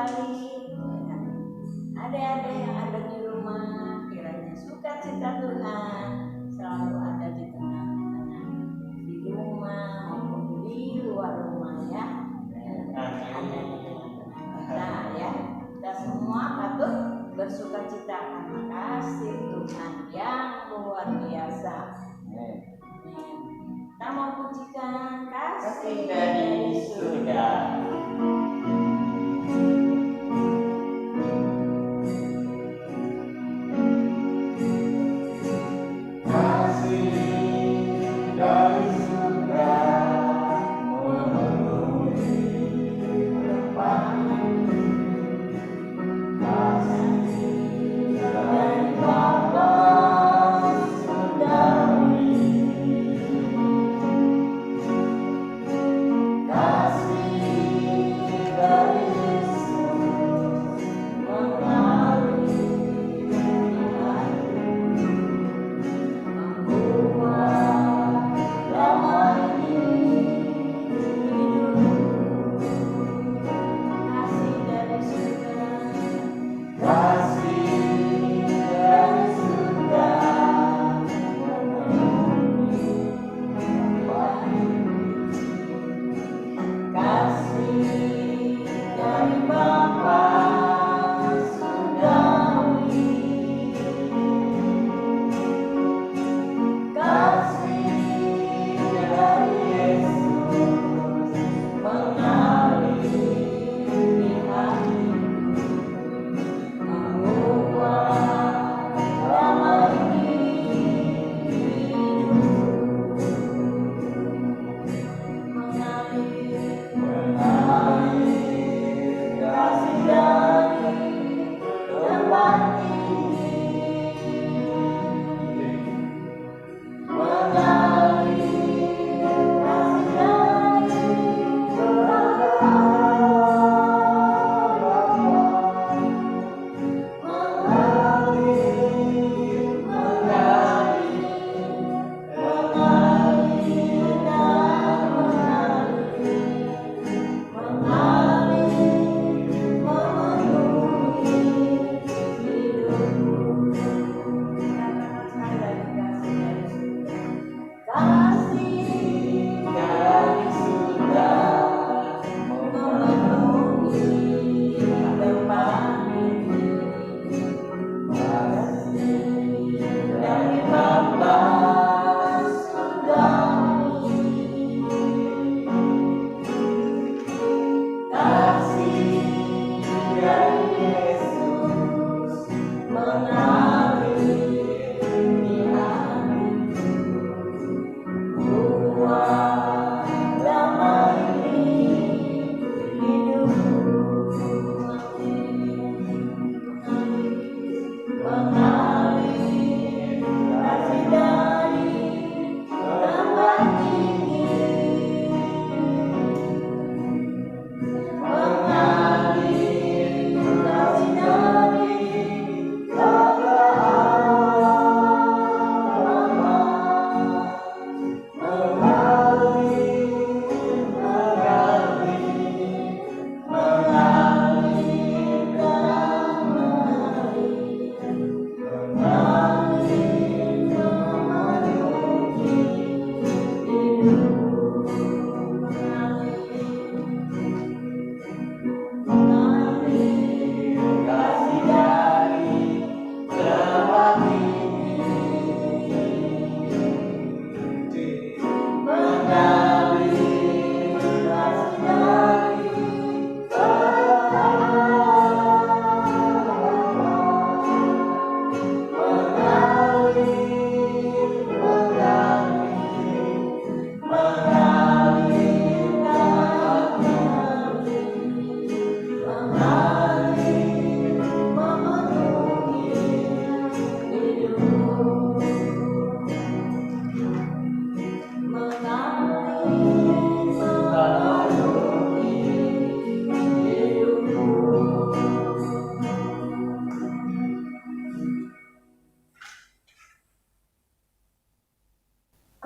kembali. Adik-adik yang ada di rumah, kiranya sukacita Tuhan selalu ada di tengah-tengah, di rumah maupun di luar rumah ya. Ada di tengah-tengah kita ya. Kita semua patut bersukacita karena kasih Tuhan yang luar biasa. Kita mau pujikan kasih dari surga.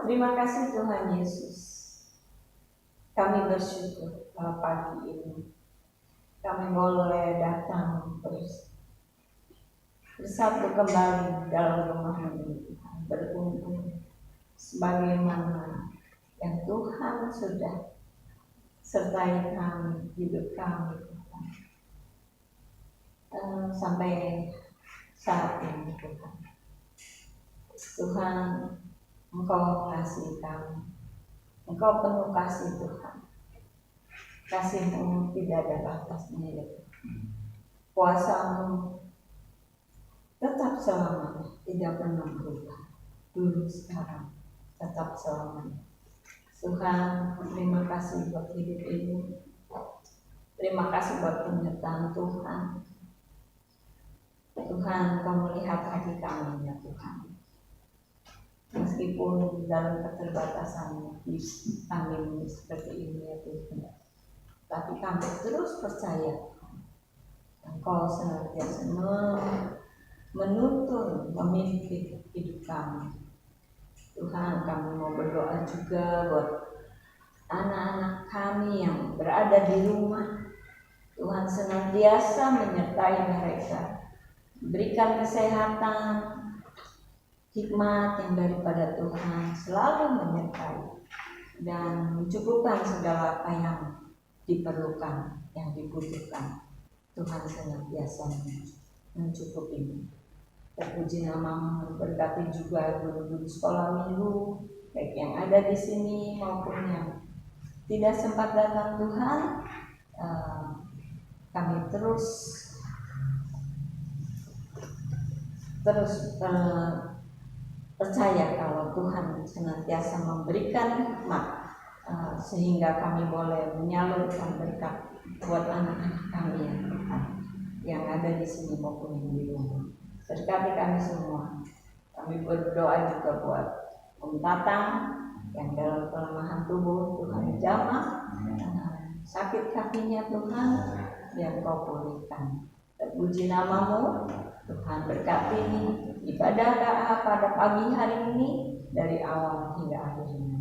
Terima kasih Tuhan Yesus. Kami bersyukur pada pagi ini kami boleh datang terus bersatu kembali dalam rumah ini, berkumpul sebagaimana yang Tuhan sudah sertai kami, hidup kami sampai saat ini. Tuhan, Engkau kasih kami, Engkau penuh kasih Tuhan. Kasih-Mu tidak ada batasnya ya Tuhan. Kuasa-Mu tetap selamanya, tidak pernah berubah. Dulu, sekarang, tetap selamanya. Tuhan, terima kasih buat hidup ini. Terima kasih buat penyertaan Tuhan. Tuhan, Kau melihat hati kami ya Tuhan. Meskipun dalam keterbatasan kami seperti ini ya Tuhan, tapi kami terus percaya Engkau senantiasa menuntun, memimpin hidup kami. Tuhan, kami mau berdoa juga buat anak-anak kami yang berada di rumah. Tuhan senantiasa menyertai mereka, berikan kesehatan, hikmat yang daripada Tuhan selalu menyertai dan mencukupkan segala apa yang diperlukan, yang dibutuhkan. Tuhan senantiasa mencukupi. Terpuji nama-Mu, berkati juga guru-guru sekolah minggu, baik yang ada di sini maupun yang tidak sempat datang. Tuhan, kami terus percaya kalau Tuhan senantiasa memberikan hikmat sehingga kami boleh menyalurkan berkat buat anak-anak kami yang ada di sini maupun yang di rumah. Berkati kami semua. Kami berdoa juga buat Om Tatang yang dalam kelemahan tubuh, Tuhan jamah sakit kakinya Tuhan, yang Kau pulihkan. Terpuji nama-Mu, Tuhan berkati ibadah doa pada pagi hari ini dari awal hingga akhirnya.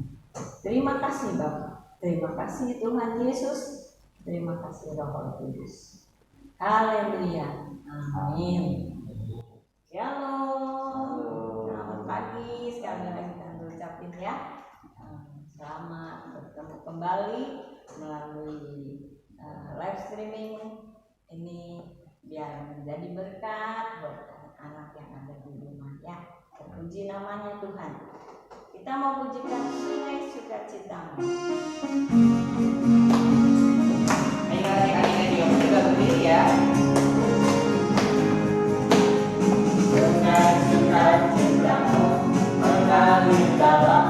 Terima kasih Bapa, terima kasih Tuhan Yesus, terima kasih Roh Kudus. Haleluya, amin. Shalom, selamat pagi sekali lagi kita ucapin ya. Selamat bertemu kembali melalui live streaming ini, biar menjadi berkat buat anak-anak yang ada di rumah ya. Terpuji namanya Tuhan. Kita mau pujikan Sungai Sukacitamu. Ayo adik-adik juga berdiri ya. Sungai Sukacitamu mengalir dalam.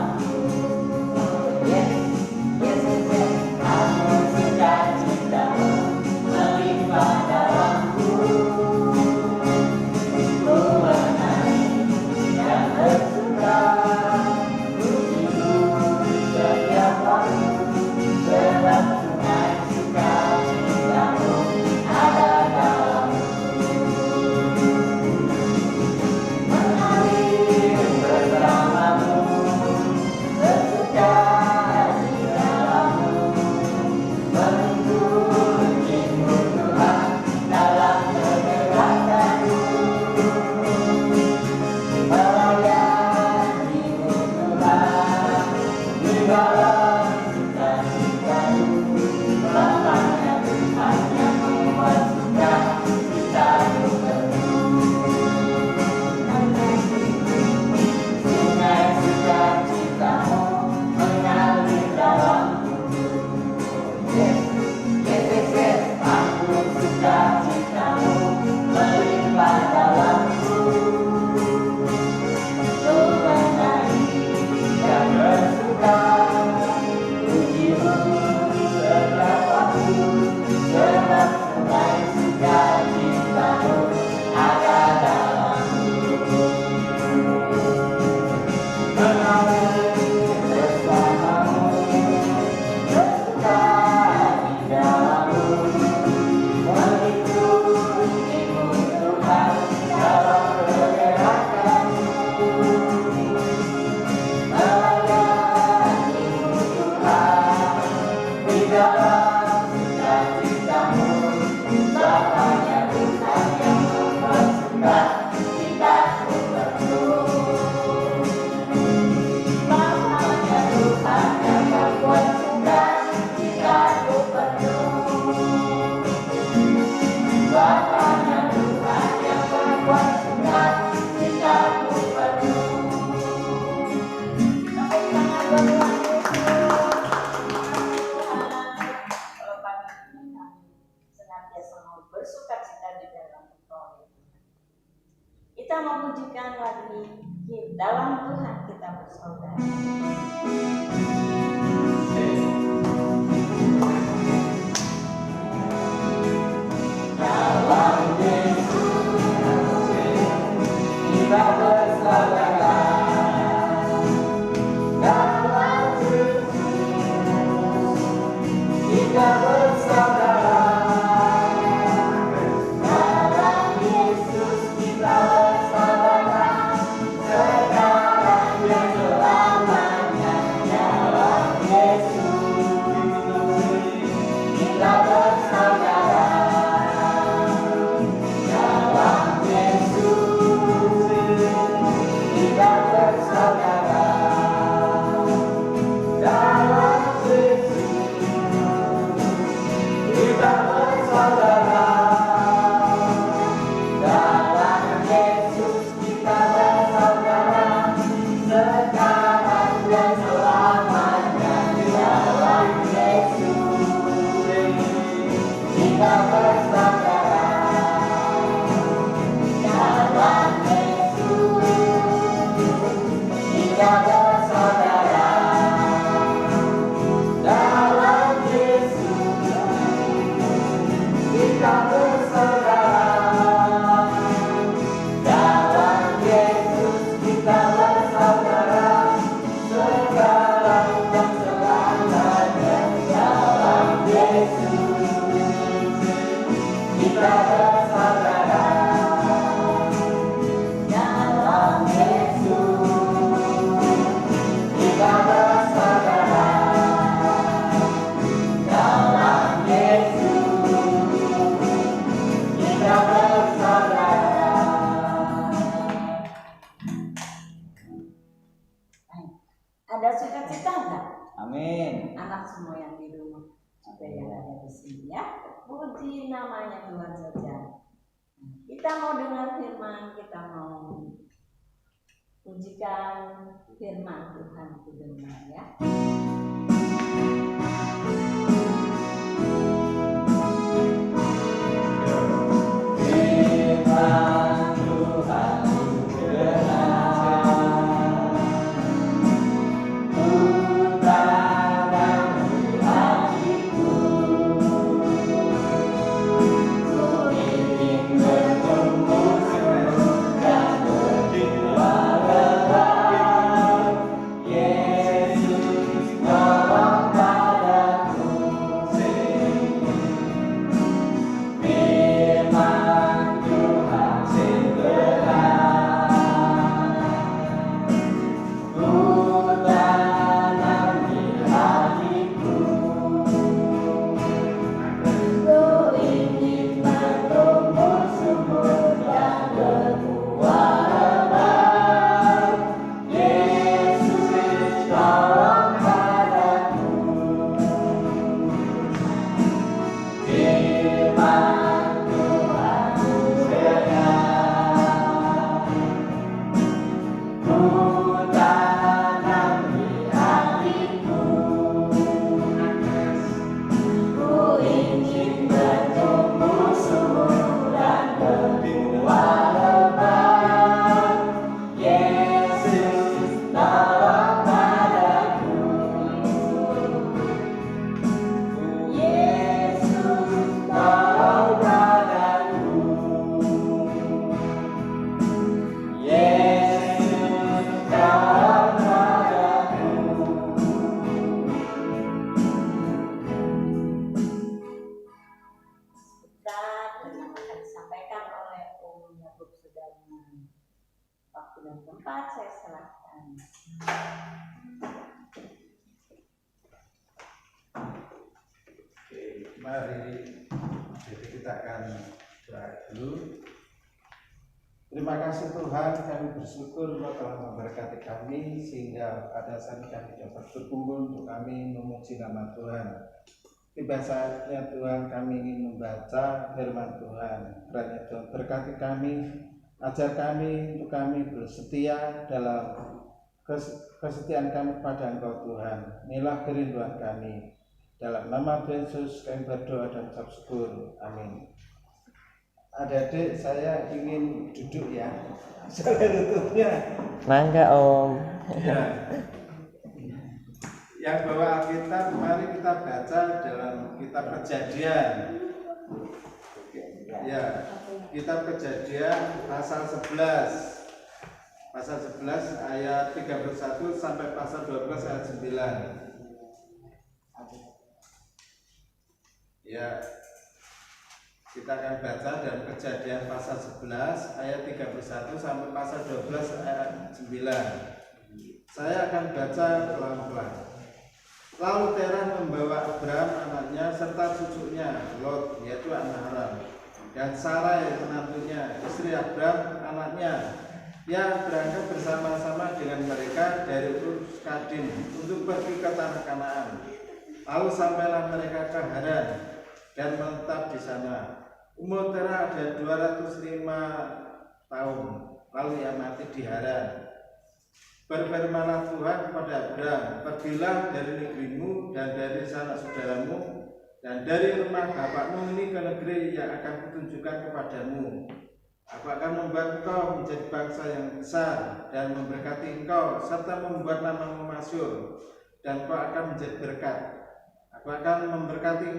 Kita memujikan lagi dalam Tuhan kita bersaudara. Dalam Yesus kita bersaudara. Dalam Yesus kita bersaudara. Dalam Yesus kita bersaudara. Sekarang dan selamanya. Dalam Yesus kita bersaudara. Dalam Yesus kita bersaudara. Dalam Yesus kita bersaudara. Dalam Yesus kita bersaudara. Sekarang dan selamanya. Dalam Yesus kita bersaudara. Dalam Yesus kita bersaudara. Dalam Yesus kita bersaudara. Dalam Yesus kita bersaudara. Sekarang dan selamanya. Dalam Yesus kita bersaudara. Dalam Yesus kita bersaudara. Dalam Yesus kita bersaudara. Ada sukacita enggak? Amin. Anak semua yang di rumah, juga yang ada di sini ya. Puji namanya Tuhan saja. Kita mau dengar firman, kita mau pujikan firman Tuhan ku dengar ya. Firman Tuhan ku dengar, ku tanam di hatiku, ku ingin bertumbuh dan berbuah lebat. Yesus tolong padaku. Firman Tuhan benar, ku tanam di hatiku, ku ingin bertumbuh subur dan berbuah lebat. Yesus tolong padaku. Firman Tuhan benar, ku tanam di hatiku, ku ingin bertumbuh subur dan berbuah lebat. Yesus tolong padaku. Yesus tolong padaku. Yesus tolong padaku. Sebentar yang akan disampaikan oleh Om Yakub Sudarman. Waktu dan tempat saya serahkan. Oke, mari jadi kita akan doa dulu. Terima kasih Tuhan, kami bersyukur Engkau telah memberkati kami sehingga pada saat ini kami dapat berkumpul untuk kami memuji nama Tuhan. Tiba saatnya Tuhan kami ingin membaca firman Tuhan. Kiranya Tuhan berkati kami, ajar kami untuk kami bersetia dalam kesetiaan kami pada Engkau Tuhan. Inilah kerinduan kami. Dalam nama Tuhan Yesus kami berdoa dan ucap syukur. Amin. Adik-adik, saya ingin duduk ya. Soalnya lututnya. Mangga Om. Ya. Yang bawa Alkitab, mari kita baca dalam kitab Kejadian. Ya, kitab Kejadian pasal 11. Pasal 11 ayat 31 sampai pasal 12 ayat 9. Ya, kita akan baca dalam Kejadian pasal 11 ayat 31 sampai pasal 12 ayat 9. Saya akan baca pelan-pelan. Lalu Terah membawa Abram anaknya serta cucunya Lot, yaitu anak Haram, dan Sarai menantunya, istri Abram anaknya, yang berangkat bersama-sama dengan mereka dari Ur Kasdim untuk pergi ke tanah Kanaan. Lalu sampailah mereka ke Haran dan menetap di sana. Umur Terah ada 205 tahun, lalu ia mati di Haran. Berfirmanlah Tuhan kepada Abram, pergilah dari negerimu dan dari sanak saudaramu dan dari rumah bapakmu ini ke negeri yang akan kutunjukkan kepadamu. Aku akan membuat engkau menjadi bangsa yang besar dan memberkati engkau serta membuat namamu masyhur, dan kau akan menjadi berkat. Aku akan memberkati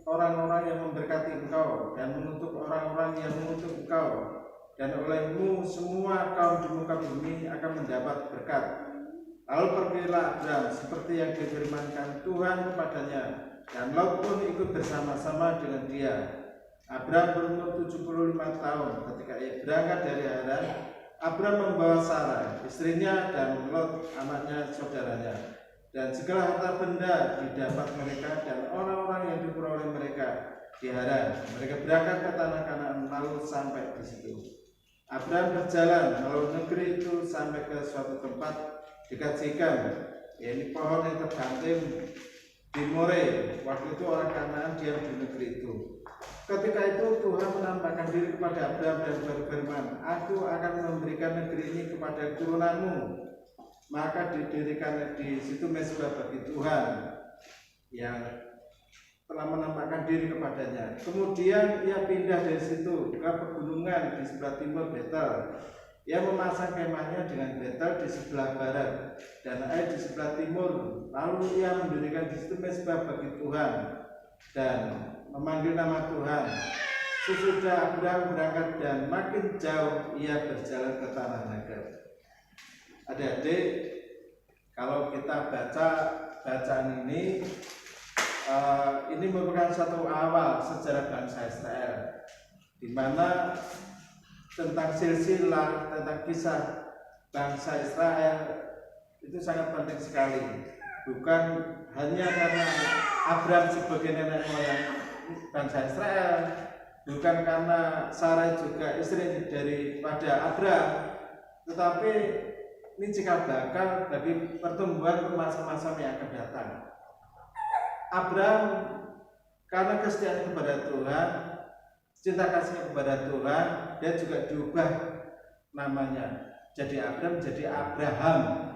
orang-orang yang memberkati engkau dan mengutuk orang-orang yang mengutuk engkau, dan olehmu semua kaum di muka bumi akan mendapat berkat. Lalu pergilah Abram seperti yang difirmankan Tuhan kepadanya, dan Lot pun ikut bersama-sama dengan dia. Abram berumur 75 tahun ketika ia berangkat dari Haran. Abram membawa Sarai istrinya dan Lot anaknya saudaranya, dan segala harta benda didapat mereka dan orang-orang yang diperoleh mereka di Haran. Mereka berangkat ke tanah Kanaan lalu sampai di situ. Abram berjalan melalui negeri itu sampai ke suatu tempat dekat Sikem, yaitu pohon yang tergantung di More. Waktu itu orang Kanaan diam di negeri itu. Ketika itu Tuhan menampakkan diri kepada Abram dan berfirman, Aku akan memberikan negeri ini kepada keturunanmu. Maka didirikan di situ mezbah bagi Tuhan yang telah menampakkan diri kepadanya. Kemudian ia pindah dari situ ke pegunungan di sebelah timur Betel. Ia memasang kemahnya dengan Betel di sebelah barat dan Ai di sebelah timur. Lalu ia mendirikan di situ mezbah bagi Tuhan dan memanggil nama Tuhan. Sesudah Abram berangkat dan makin jauh ia berjalan ke tanah Negev. Adik-adik, kalau kita baca bacaan ini merupakan satu awal sejarah bangsa Israel, di mana tentang silsilah, tentang kisah bangsa Israel itu sangat penting sekali. Bukan hanya karena Abram sebagai nenek moyang bangsa Israel, bukan karena Sarai juga istri daripada Abram, tetapi ini cikal bakal bagi pertumbuhan masa-masa yang akan datang. Abram karena kesetiaan kepada Tuhan, cinta kasihnya kepada Tuhan, dia juga diubah namanya. Jadi Abram jadi Abraham,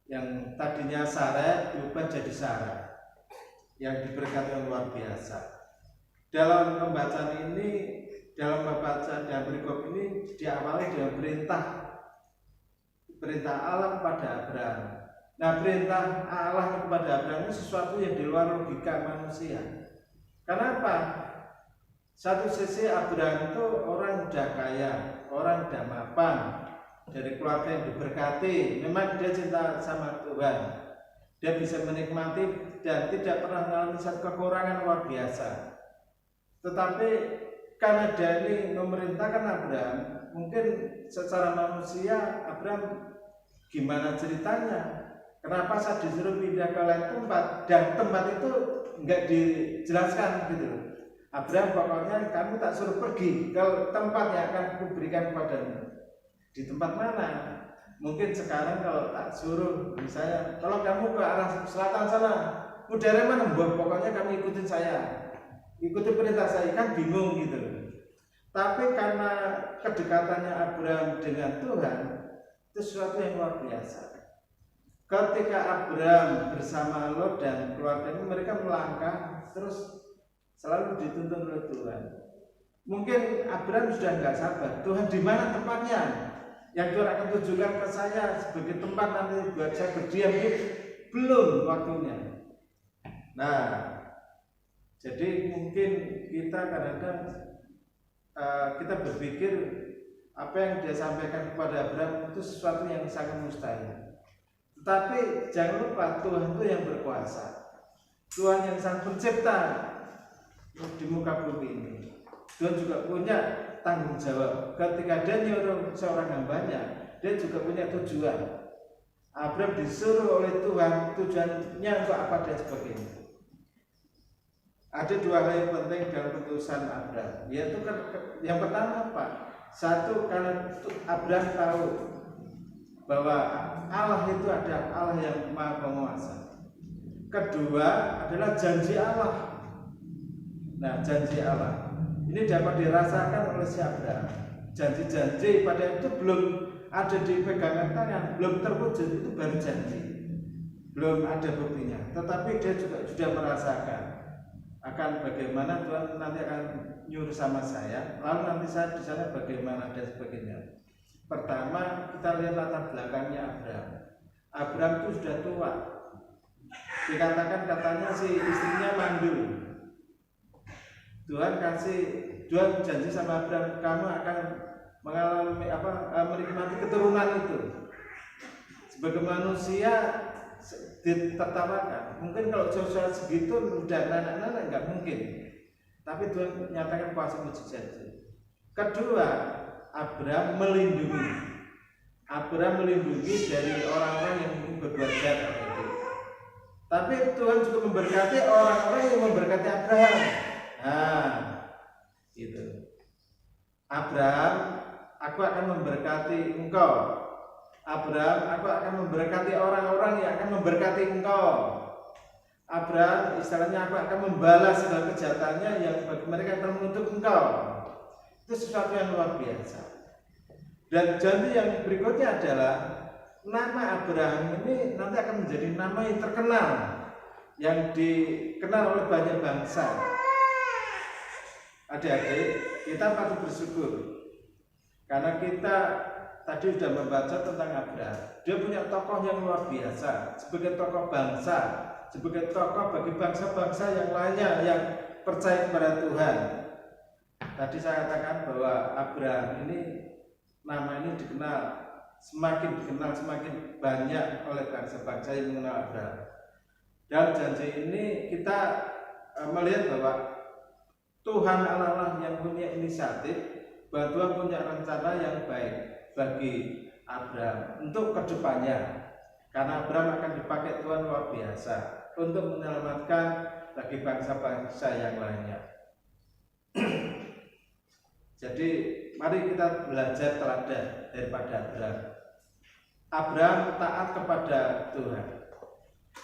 yang tadinya Sarah diubah jadi Sarah, yang diberkati yang luar biasa. Dalam pembacaan ini, dalam pembacaan yang berikut ini diawali dengan perintah Allah kepada Abram. Nah, perintah Allah kepada Abram itu sesuatu yang di luar logika manusia. Kenapa? Satu sisi Abram itu orang udah kaya, orang udah mapan, dari keluarga yang diberkati. Memang dia cinta sama Tuhan, dia bisa menikmati dan tidak pernah mengalami satu kekurangan luar biasa. Tetapi karena dia ini memerintahkan Abram, mungkin secara manusia Abram gimana ceritanya? Kenapa saya disuruh pindah ke lain tempat dan tempat itu enggak dijelaskan gitu. Abram pokoknya kamu tak suruh pergi ke tempat yang akan kuberikan kepadamu. Di tempat mana? Mungkin sekarang kalau tak suruh misalnya, kalau kamu ke arah selatan sana, udara mana? Pokoknya kamu ikutin saya, ikuti perintah saya, kan bingung gitu. Tapi karena kedekatannya Abram dengan Tuhan, itu sesuatu yang luar biasa. Ketika Abram bersama Lot dan keluarganya, mereka melangkah terus selalu dituntun oleh Tuhan. Mungkin Abraham sudah nggak sabar. Tuhan, di mana tempatnya yang Tuhan akan tunjukkan ke saya sebagai tempat nanti buat saya berdiam? Belum waktunya. Nah, jadi mungkin kita kadang-kadang kita berpikir apa yang dia sampaikan kepada Abraham itu sesuatu yang sangat mustahil. Tetapi jangan lupa, Tuhan itu yang berkuasa, Tuhan yang sang pencipta di muka bumi ini. Tuhan juga punya tanggung jawab. Ketika dia nyuruh seorang hambanya, dia juga punya tujuan. Abraham disuruh oleh Tuhan, tujuannya untuk apa dan sebagainya. Ada dua hal yang penting dalam keputusan Abraham, yaitu yang pertama apa? Satu, karena Abraham tahu bahwa Allah itu adalah Allah yang Maha Penguasa. Kedua adalah janji Allah. Nah, janji Allah ini dapat dirasakan oleh si Abraham. Janji-janji pada itu belum ada di pegangan tangan, belum terwujud, itu baru janji, belum ada buktinya. Tetapi dia juga sudah merasakan akan bagaimana Tuhan nanti akan nyuruh sama saya, lalu nanti saya di sana bagaimana dan sebagainya. Pertama, kita lihat latar belakangnya Abraham. Abraham itu sudah tua. Dikatakan katanya si istrinya mandul. Tuhan janji sama Abraham, kamu akan mengalami menikmati keturunan itu. Sebagai manusia ditertawakan. Mungkin kalau jauh segitu udah anak-anak nggak mungkin. Tapi Tuhan nyatakan kuasa mujizat. Kedua, Abraham melindungi dari orang-orang yang berbuat jahat. Tapi Tuhan juga memberkati orang-orang yang memberkati Abraham. Nah, itu. Abraham, aku akan memberkati engkau. Abraham, aku akan memberkati orang-orang yang akan memberkati engkau. Abraham, istilahnya aku akan membalas segala kejahatannya yang bagi mereka yang menuntut engkau. Itu sesuatu yang luar biasa. Dan janji yang berikutnya adalah nama Abraham ini nanti akan menjadi nama yang terkenal, yang dikenal oleh banyak bangsa. Adik-adik, kita patut bersyukur karena kita tadi sudah membaca tentang Abraham. Dia punya tokoh yang luar biasa sebagai tokoh bangsa, sebagai tokoh bagi bangsa-bangsa yang lainnya yang percaya kepada Tuhan. Tadi saya katakan bahwa Abraham ini, nama ini semakin dikenal semakin banyak oleh bangsa-bangsa yang mengenal Abraham. Dalam janji ini kita melihat bahwa Tuhan Allah yang punya inisiatif, bahwa Tuhan punya rencana yang baik bagi Abraham untuk kedepannya. Karena Abraham akan dipakai Tuhan luar biasa untuk menyelamatkan bagi bangsa-bangsa yang lainnya. Jadi mari kita belajar teladan daripada Abraham. Abraham taat kepada Tuhan.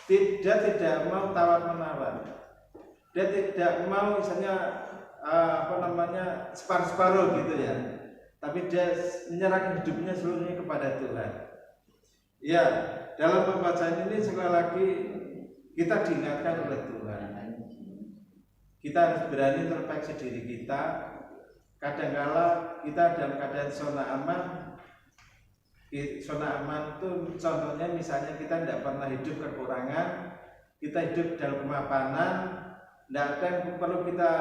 Dia tidak mau tawar-menawar. Dia tidak mau misalnya separuh-separuh gitu ya. Tapi dia menyerahkan hidupnya seluruhnya kepada Tuhan. Ya, dalam pembacaan ini sekali lagi kita diingatkan oleh Tuhan. Kita harus berani introspeksi diri kita. Kadang-kala kita dalam keadaan zona aman. Zona aman itu contohnya misalnya kita tidak pernah hidup kekurangan, kita hidup dalam kemapanan, tidak ada yang perlu kita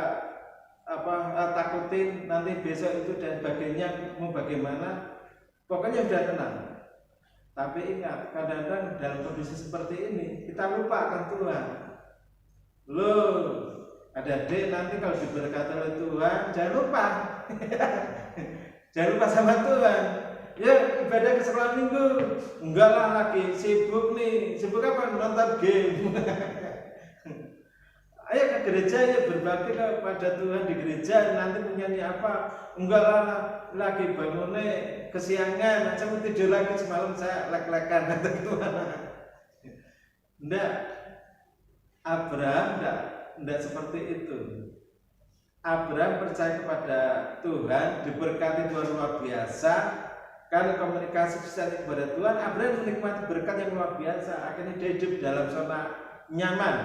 takutin nanti besok itu dan sebagainya mau bagaimana, pokoknya sudah tenang. Tapi ingat, kadang-kadang dalam kondisi seperti ini kita lupa akan Tuhan. Loh, adik-adik nanti kalau diberkati oleh Tuhan jangan lupa jangan lupa sama Tuhan. Ya ibadah ke sekolah minggu, enggak lah lagi sibuk nih, sibuk apa? Nonton game. Ayo ke gereja ya, berbakti kepada Tuhan di gereja, nanti menyanyi apa? Enggak lah lagi bangunnya kesiangan, saya mau tidur lagi semalam saya lek-lekan atau gimana? Enggak, Abraham enggak seperti itu. Abraham percaya kepada Tuhan, diberkati Tuhan luar biasa. Karena komunikasi kita kepada Tuhan, Abraham menikmati berkat yang luar biasa. Akhirnya dia hidup dalam zona nyaman,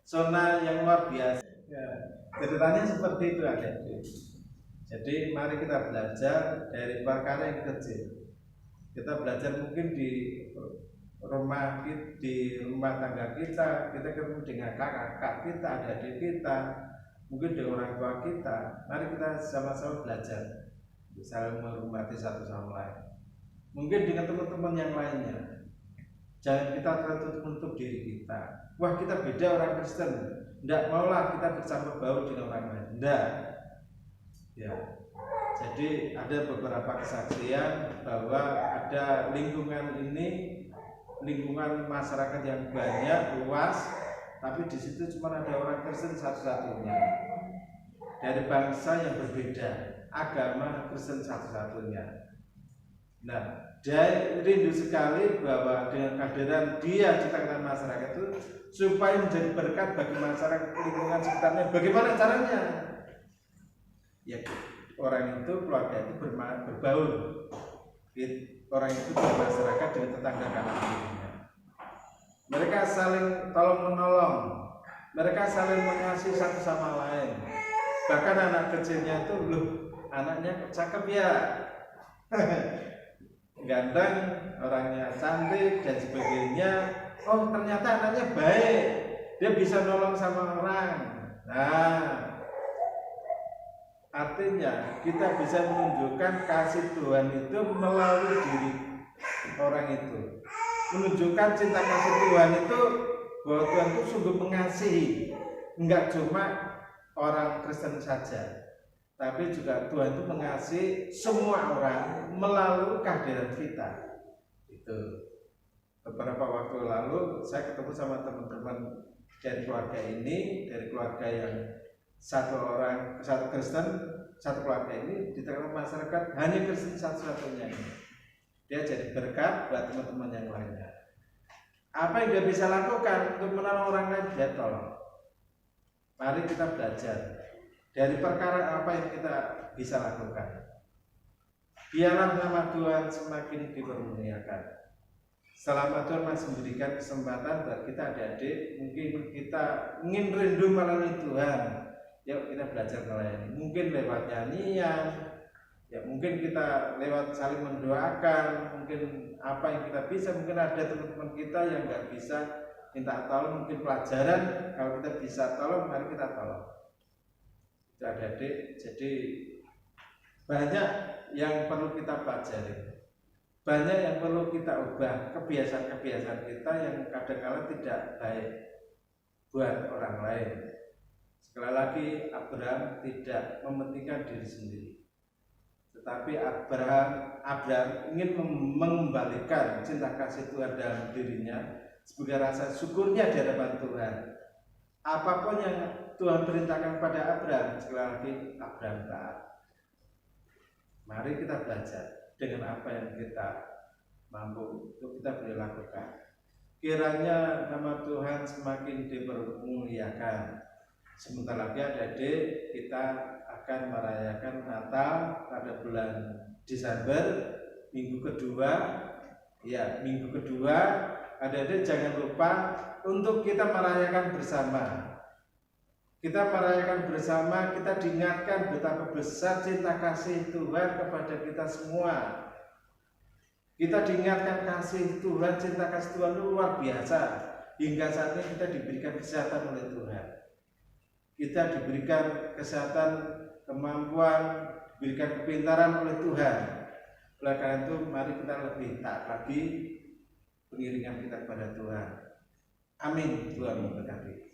zona yang luar biasa. Ya, ceritanya seperti itu adik. Jadi mari kita belajar dari perkara yang kecil. Kita belajar mungkin di rumah tangga kita ketemu dengan kakak kita, adik kita, mungkin dengan orang tua kita. Mari kita sama-sama belajar untuk saling menghormati satu sama lain. Mungkin dengan teman-teman yang lainnya. Jangan kita tertutup menutup diri kita. Wah, kita beda orang Kristen. Tidak maulah kita bersama baur dengan orang lain. Tidak. Ya. Jadi ada beberapa kesaksian bahwa ada lingkungan ini, lingkungan masyarakat yang banyak, luas, tapi di situ cuma ada orang Kristen satu-satunya. Dari bangsa yang berbeda, agama Kristen satu-satunya. Nah, dia rindu sekali bahwa dengan kehadiran dia di tengah masyarakat itu supaya menjadi berkat bagi masyarakat lingkungan sekitarnya. Bagaimana caranya? Ya, orang itu, keluarga itu berbaur. Orang itu bermasyarakat dengan tetangga kanan kirinya. Mereka saling tolong menolong. Mereka saling mengasihi satu sama lain. Bahkan anak kecilnya itu, loh, anaknya cakep ya. Ganteng, orangnya cantik dan sebagainya. Oh, ternyata anaknya baik. Dia bisa nolong sama orang. Nah, artinya kita bisa menunjukkan kasih Tuhan itu melalui diri orang itu. Menunjukkan cinta kasih Tuhan itu bahwa Tuhan itu sungguh mengasihi. Enggak cuma orang Kristen saja, tapi juga Tuhan itu mengasihi semua orang melalui kehadiran kita. Itu beberapa waktu lalu saya ketemu sama teman-teman dari keluarga ini, dari keluarga yang satu Kristen, satu keluarga ini di tengah masyarakat hanya Kristen satu-satunya ini. Dia jadi berkat buat teman-teman yang lainnya. Apa yang dia bisa lakukan untuk menolong orang lain, dia tolong. Mari kita belajar dari perkara apa yang kita bisa lakukan. Biarlah nama Tuhan semakin dipermuliakan. Selama Tuhan masih memberikan kesempatan buat kita adik-adik, mungkin kita ingin rindu melalui Tuhan. Yuk kita belajar melayani. Mungkin lewat nyanyian, ya mungkin kita lewat saling mendoakan, mungkin apa yang kita bisa. Mungkin ada teman-teman kita yang nggak bisa minta tolong, mungkin pelajaran. Kalau kita bisa tolong, mari kita tolong. Itu adik-adik. Jadi banyak yang perlu kita pelajari, banyak yang perlu kita ubah kebiasaan-kebiasaan kita yang kadang-kala tidak baik buat orang lain. Sekali lagi, Abraham tidak mementingkan diri sendiri, tetapi Abraham ingin mengembalikan cinta kasih Tuhan dalam dirinya sebagai rasa syukurnya di hadapan Tuhan. Apapun yang Tuhan perintahkan pada Abraham, sekali lagi Abraham taat. Mari kita belajar dengan apa yang kita mampu untuk kita boleh lakukan. Kiranya nama Tuhan semakin dipermuliakan. Sebentar lagi adik-adik kita akan merayakan Natal pada bulan Desember, minggu kedua. Ya, minggu kedua adik-adik jangan lupa untuk kita merayakan bersama. Kita merayakan bersama, kita diingatkan betapa besar cinta kasih Tuhan kepada kita semua. Kita diingatkan kasih Tuhan, cinta kasih Tuhan itu luar biasa. Hingga saat ini kita diberikan kesehatan oleh Tuhan. Kita diberikan kesehatan, kemampuan, diberikan kepintaran oleh Tuhan. Oleh karena itu, mari kita lebih taat lagi pengiringan kita kepada Tuhan. Amin. Tuhan memberkati.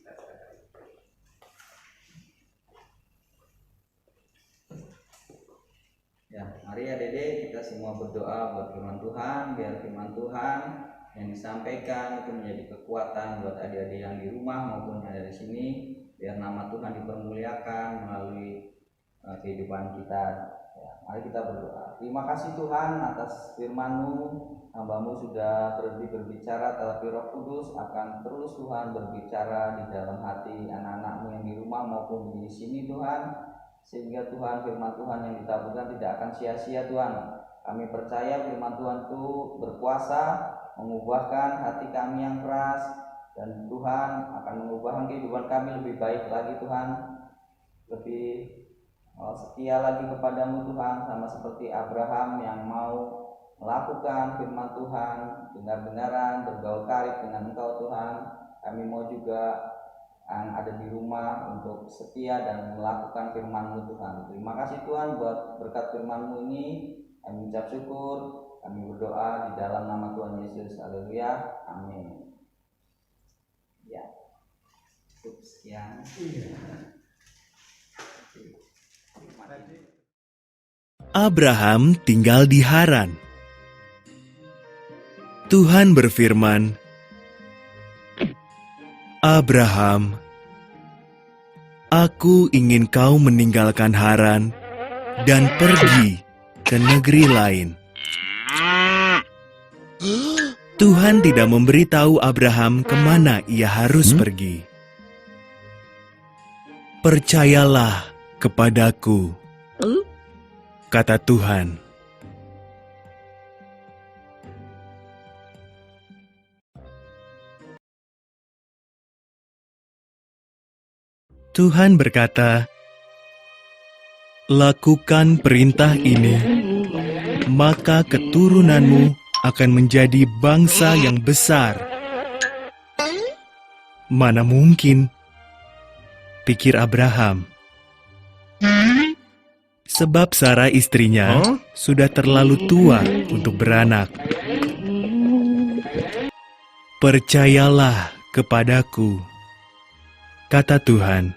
Ya, mari ya Dede kita semua berdoa buat firman Tuhan, biar firman Tuhan yang disampaikan itu menjadi kekuatan buat adik-adik yang di rumah maupun yang ada di sini, biar nama Tuhan dipermuliakan melalui kehidupan kita. Ya, mari kita berdoa. Terima kasih Tuhan atas firman-Mu, hamba-Mu sudah berhenti berbicara, tetapi Roh Kudus akan terus Tuhan berbicara di dalam hati anak-anak-Mu yang di rumah maupun di sini Tuhan. Sehingga Tuhan, firman Tuhan yang ditaburkan tidak akan sia-sia Tuhan. Kami percaya firman Tuhan itu berkuasa mengubahkan hati kami yang keras, dan Tuhan akan mengubahkan kehidupan kami lebih baik lagi Tuhan, lebih setia lagi kepadamu Tuhan, sama seperti Abraham yang mau melakukan firman Tuhan, dengar-dengaran, bergaul karib dengan Engkau Tuhan. Kami mau juga yang ada di rumah untuk setia dan melakukan firman-Mu Tuhan. Terima kasih Tuhan buat berkat firman-Mu ini. Kami ucap syukur, kami berdoa di dalam nama Tuhan Yesus. Haleluya. Amin. Ya, cukup sekian. Abraham tinggal di Haran. Tuhan berfirman, "Abraham, Aku ingin kau meninggalkan Haran dan pergi ke negeri lain." Tuhan tidak memberitahu Abraham kemana ia harus pergi. "Percayalah kepadaku," kata Tuhan. Tuhan berkata, "Lakukan perintah ini, maka keturunanmu akan menjadi bangsa yang besar." "Mana mungkin," pikir Abraham, sebab Sarah istrinya sudah terlalu tua untuk beranak. "Percayalah kepadaku," kata Tuhan.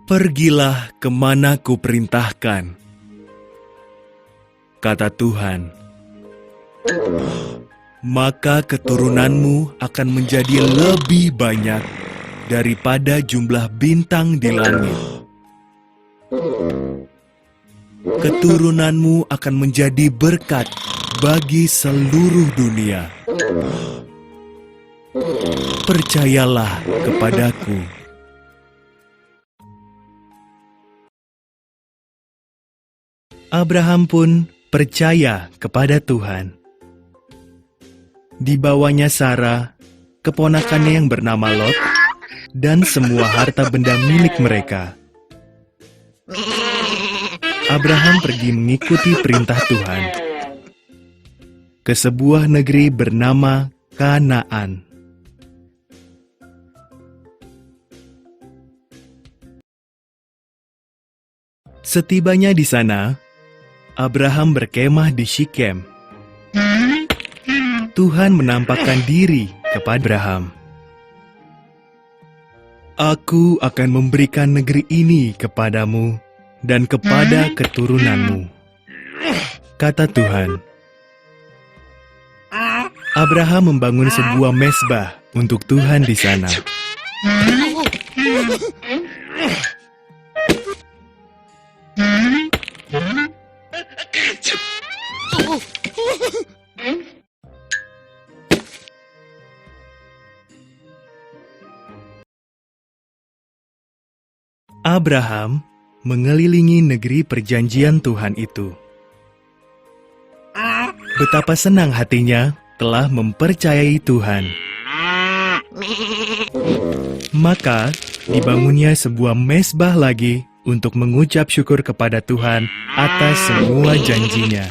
"Pergilah kemana kuperintahkan," kata Tuhan. "Maka keturunanmu akan menjadi lebih banyak daripada jumlah bintang di langit. Keturunanmu akan menjadi berkat bagi seluruh dunia. Percayalah kepadaku." Abraham pun percaya kepada Tuhan. Dibawanya Sarah, keponakannya yang bernama Lot, dan semua harta benda milik mereka. Abraham pergi mengikuti perintah Tuhan ke sebuah negeri bernama Kanaan. Setibanya di sana, Abraham berkemah di Shikem. Tuhan menampakkan diri kepada Abraham. "Aku akan memberikan negeri ini kepadamu dan kepada keturunanmu," kata Tuhan. Abraham membangun sebuah mezbah untuk Tuhan di sana. Abraham mengelilingi negeri perjanjian Tuhan itu. Betapa senang hatinya telah mempercayai Tuhan. Maka dibangunnya sebuah mezbah lagi untuk mengucap syukur kepada Tuhan atas semua janjinya.